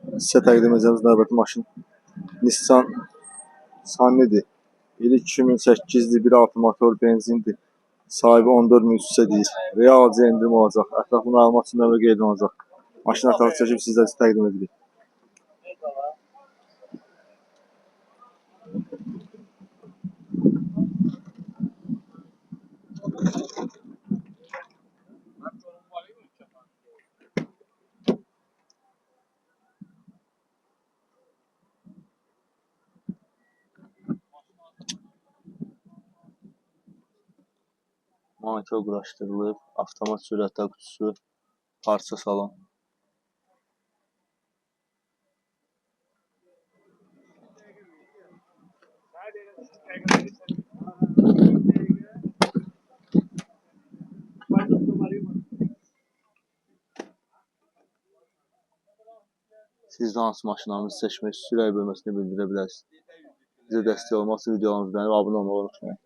Sizə təqdim edəcəyimiz növbəti maşın Nissan Sunny'dir. İli 2008'dir, 1.6 motor benzindir. Sahibi 14.300 deyir. Real alıcıya endirim olacaq. Ətraflı məlumat üçün nömrə qeyd olunacaq. Maşın ətrafı çəkib sizə təqdim edirik. Monitor quraşdırılıb, avtomat sürətlər qutusu, parça salon. Siz də hansı maşınlarınızı seçmək sürək bölməsində bildirə bilərsiniz. Bizə dəstək olmaq üçün videolarımızı bəyənib abunə olmağı unutmayın.